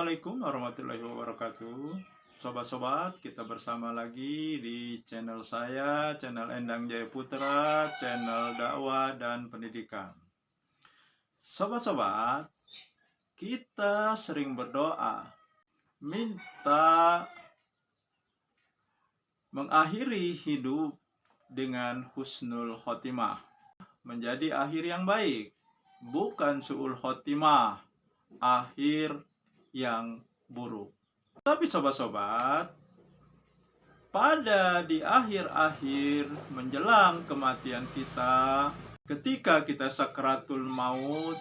Assalamualaikum warahmatullahi wabarakatuh. Sobat-sobat, kita bersama lagi di channel saya, channel Endang Jaya Putra, channel dakwah dan pendidikan. Sobat-sobat, kita sering berdoa, minta mengakhiri hidup dengan husnul khotimah, menjadi akhir yang baik, bukan su'ul khotimah, akhir yang buruk. Tapi sobat-sobat, pada di akhir-akhir menjelang kematian kita, ketika kita sakratul maut,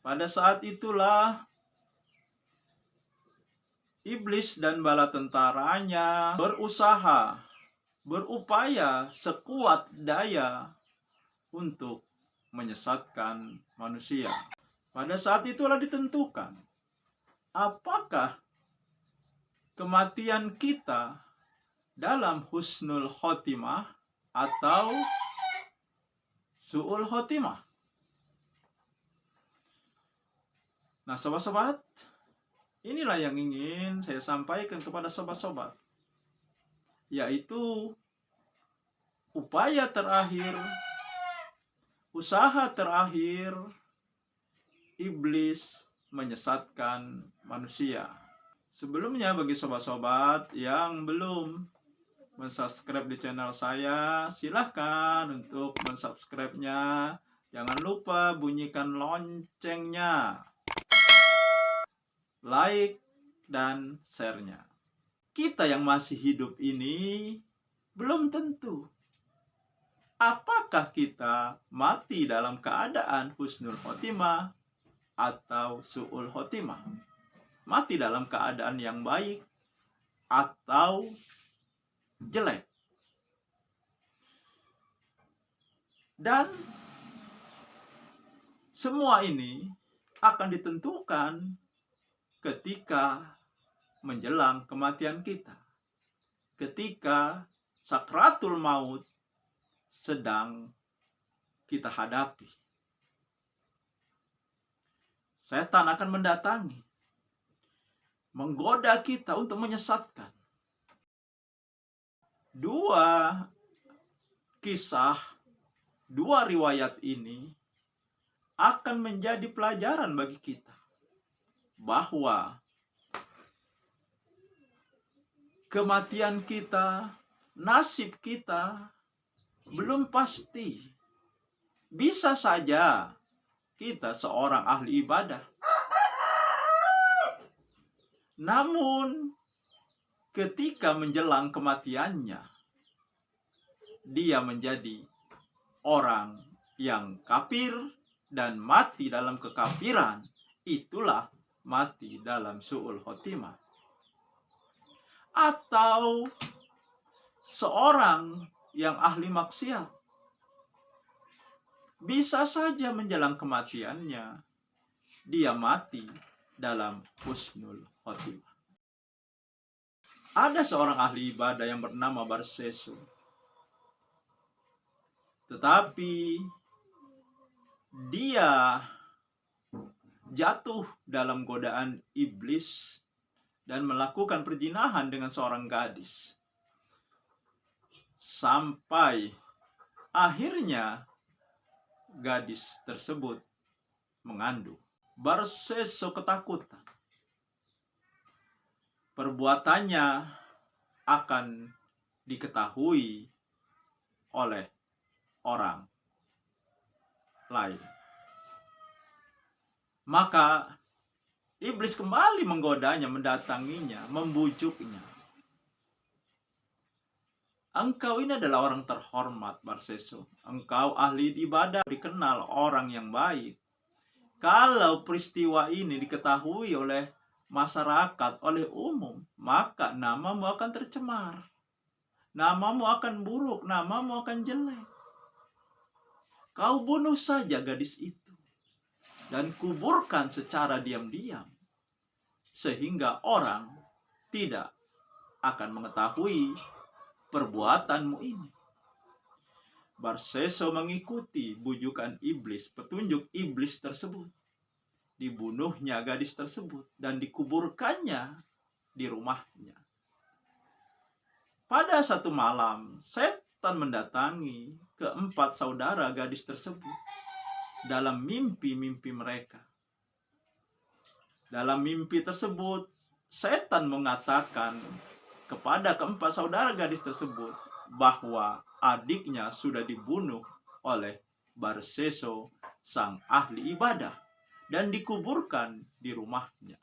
pada saat itulah iblis dan bala tentaranya berupaya sekuat daya untuk menyesatkan manusia. Pada saat itulah ditentukan apakah kematian kita dalam husnul khotimah atau su'ul khotimah. Nah, sobat-sobat, inilah yang ingin saya sampaikan kepada sobat-sobat, yaitu upaya terakhir, usaha terakhir iblis menyesatkan manusia. Sebelumnya, bagi sobat-sobat yang belum mensubscribe di channel saya, silahkan untuk mensubscribe-nya. Jangan lupa bunyikan loncengnya, like dan share-nya. Kita yang masih hidup ini belum tentu apakah kita mati dalam keadaan husnul khotimah atau su'ul khotimah, mati dalam keadaan yang baik atau jelek. Dan semua ini akan ditentukan ketika menjelang kematian kita, ketika sakratul maut sedang kita hadapi. Setan akan mendatangi, menggoda kita untuk menyesatkan. Dua kisah, dua riwayat ini akan menjadi pelajaran bagi kita bahwa kematian kita, nasib kita belum pasti. Bisa saja kita seorang ahli ibadah, namun ketika menjelang kematiannya, dia menjadi orang yang kafir dan mati dalam kekafiran. Itulah mati dalam su'ul khotimah. Atau seorang yang ahli maksiat, bisa saja menjelang kematiannya dia mati dalam husnul khotimah. Ada seorang ahli ibadah yang bernama Barsesu, tetapi dia jatuh dalam godaan iblis dan melakukan perzinahan dengan seorang gadis, sampai akhirnya gadis tersebut mengandung. Barsesu ketakutan perbuatannya akan diketahui oleh orang lain. Maka iblis kembali menggodanya, mendatanginya, membujuknya. Engkau ini adalah orang terhormat, Barsesu. Engkau ahli ibadah, dikenal orang yang baik. Kalau peristiwa ini diketahui oleh masyarakat, oleh umum, maka namamu akan tercemar. Namamu akan buruk, namamu akan jelek. Kau bunuh saja gadis itu dan kuburkan secara diam-diam, sehingga orang tidak akan mengetahui perbuatanmu ini. Barsesu mengikuti bujukan iblis, petunjuk iblis tersebut. dibunuhnya gadis tersebut dan dikuburkannya di rumahnya. Pada satu malam, setan mendatangi keempat saudara gadis tersebut dalam mimpi-mimpi mereka. Dalam mimpi tersebut, setan mengatakan kepada keempat saudara gadis tersebut bahwa adiknya sudah dibunuh oleh Barseso, sang ahli ibadah, dan dikuburkan di rumahnya.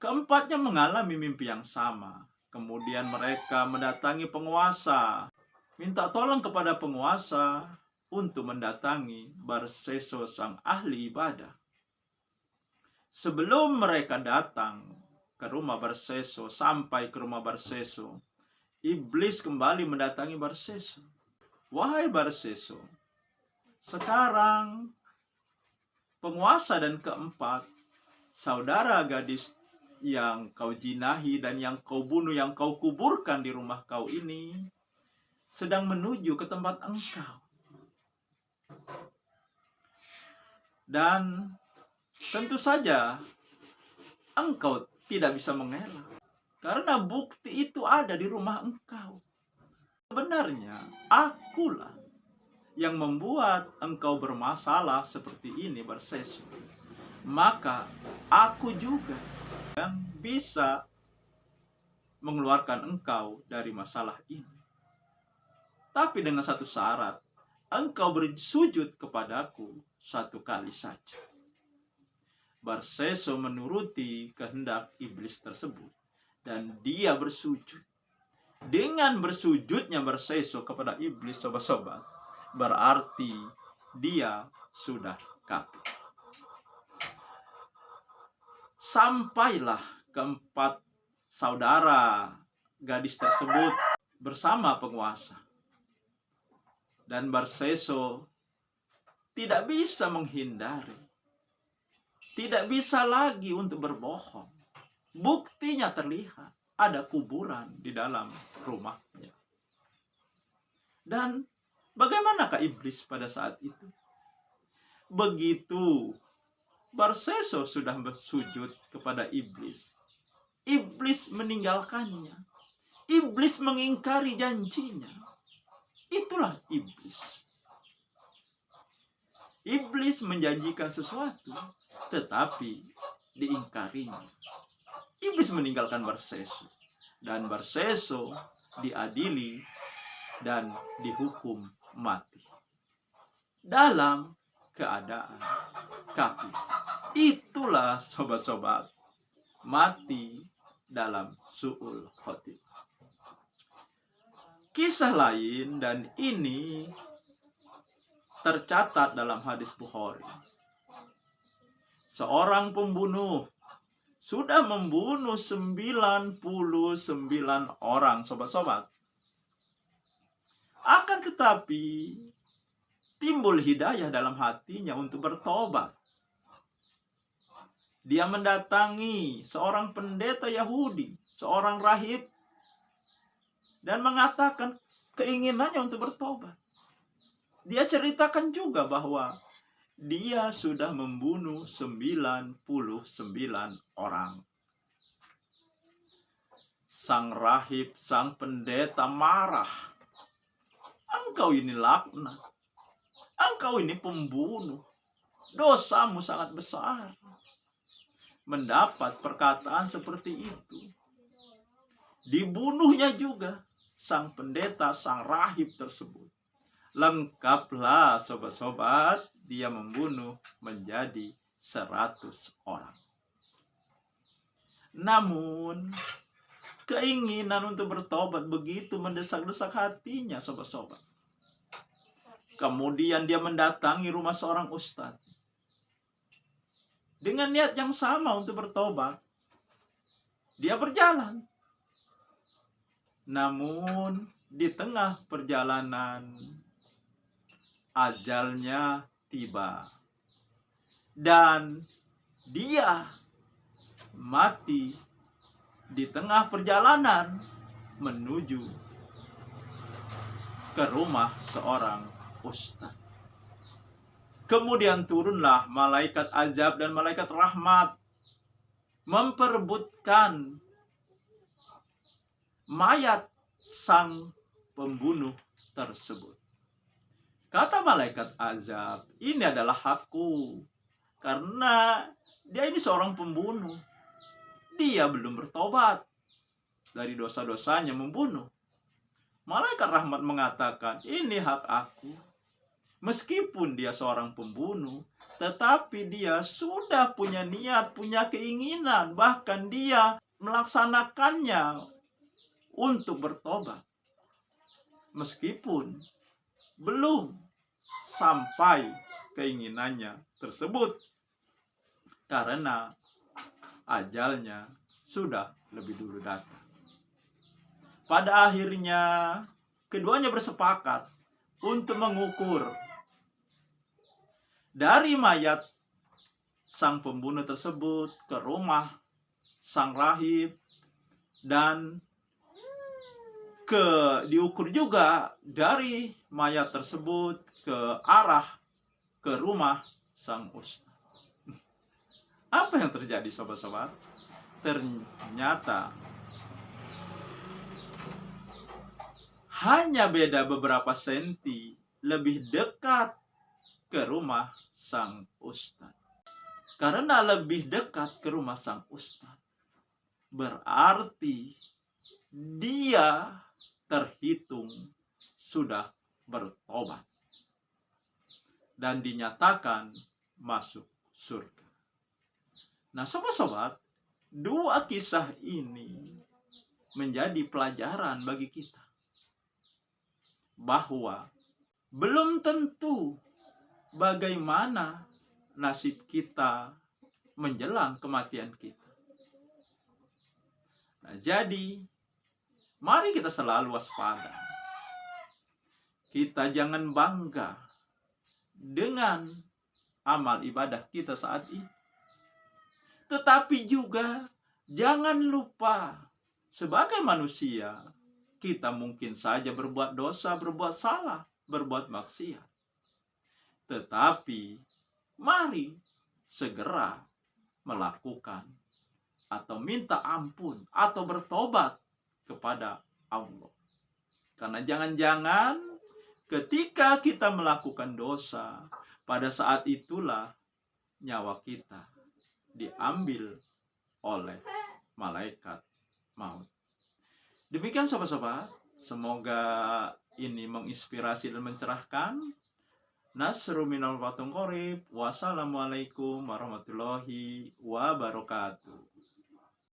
Keempatnya mengalami mimpi yang sama. Kemudian mereka mendatangi penguasa, minta tolong kepada penguasa untuk mendatangi Barseso, sang ahli ibadah. Sebelum mereka datang ke rumah Barseso, sampai ke rumah Barseso, iblis kembali mendatangi Barseso. Wahai Barseso, sekarang penguasa dan keempat saudara gadis yang kau jinahi dan yang kau bunuh, yang kau kuburkan di rumah kau ini, sedang menuju ke tempat engkau. Dan tentu saja engkau tidak bisa mengelak, karena bukti itu ada di rumah engkau. Sebenarnya akulah yang membuat engkau bermasalah seperti ini, Barseso. Maka aku juga yang bisa mengeluarkan engkau dari masalah ini. Tapi dengan satu syarat, engkau bersujud kepadaku 1 kali saja. Barseso menuruti kehendak iblis tersebut dan dia bersujud. Dengan bersujudnya Barseso kepada iblis, sobat-sobat, berarti dia sudah kafir. Sampailah keempat saudara gadis tersebut bersama penguasa. Dan Barseso tidak bisa menghindari. Tidak bisa lagi untuk berbohong. Buktinya terlihat. Ada kuburan di dalam rumahnya. Dan bagaimanakah iblis pada saat itu? Begitu Barseso sudah bersujud kepada iblis, iblis meninggalkannya. Iblis mengingkari janjinya. Itulah iblis. Iblis menjanjikan sesuatu, tetapi diingkarinya. Iblis meninggalkan Barseso, dan Barseso diadili dan dihukum mati dalam keadaan kafir. Itulah sobat-sobat, mati dalam su'ul khotimah. Kisah lain, dan ini tercatat dalam hadis Bukhari. Seorang pembunuh sudah membunuh 99 orang, sobat-sobat. Akan tetapi timbul hidayah dalam hatinya untuk bertobat. Dia mendatangi seorang pendeta Yahudi, seorang rahib, dan mengatakan keinginannya untuk bertobat. Dia ceritakan juga bahwa dia sudah membunuh 99 orang. Sang rahib, sang pendeta marah. Engkau ini laknat. Engkau ini pembunuh. Dosamu sangat besar. Mendapat perkataan seperti itu. Dibunuhnya juga sang pendeta, sang rahib tersebut. Lengkaplah sobat-sobat, dia membunuh menjadi 100 orang. Namun keinginan untuk bertobat begitu mendesak-desak hatinya, sobat-sobat. Kemudian dia mendatangi rumah seorang ustadz dengan niat yang sama untuk bertobat. Dia berjalan. Namun di tengah perjalanan ajalnya tiba dan dia mati di tengah perjalanan menuju ke rumah seorang ustadz. Kemudian turunlah malaikat azab dan malaikat rahmat memperebutkan mayat sang pembunuh tersebut. Kata malaikat azab, ini adalah hakku. Karena dia ini seorang pembunuh. Dia belum bertobat dari dosa-dosanya membunuh. Malaikat rahmat mengatakan, ini hak aku. Meskipun dia seorang pembunuh, tetapi dia sudah punya niat, punya keinginan. Bahkan dia melaksanakannya untuk bertobat. Meskipun belum sampai keinginannya tersebut. Karena ajalnya sudah lebih dulu datang. Pada akhirnya keduanya bersepakat untuk mengukur dari mayat sang pembunuh tersebut ke rumah sang rahib, dan diukur juga dari mayat tersebut ke arah ke rumah sang ustaz. Apa yang terjadi sobat-sobat? Ternyata hanya beda beberapa senti lebih dekat ke rumah sang ustaz. Karena lebih dekat ke rumah sang ustaz, berarti dia terhitung sudah bertobat dan dinyatakan masuk surga. Nah, sobat-sobat, dua kisah ini menjadi pelajaran bagi kita bahwa belum tentu bagaimana nasib kita menjelang kematian kita. Nah, jadi mari kita selalu waspada. Kita jangan bangga dengan amal ibadah kita saat ini. Tetapi juga jangan lupa, sebagai manusia, kita mungkin saja berbuat dosa, berbuat salah, berbuat maksiat. Tetapi mari segera melakukan atau minta ampun atau bertobat kepada Allah. Karena jangan-jangan ketika kita melakukan dosa, pada saat itulah nyawa kita diambil oleh malaikat maut. Demikian sobat-sobat, semoga ini menginspirasi dan mencerahkan. Nasru minal fatung qorib. Wassalamualaikum warahmatullahi wabarakatuh.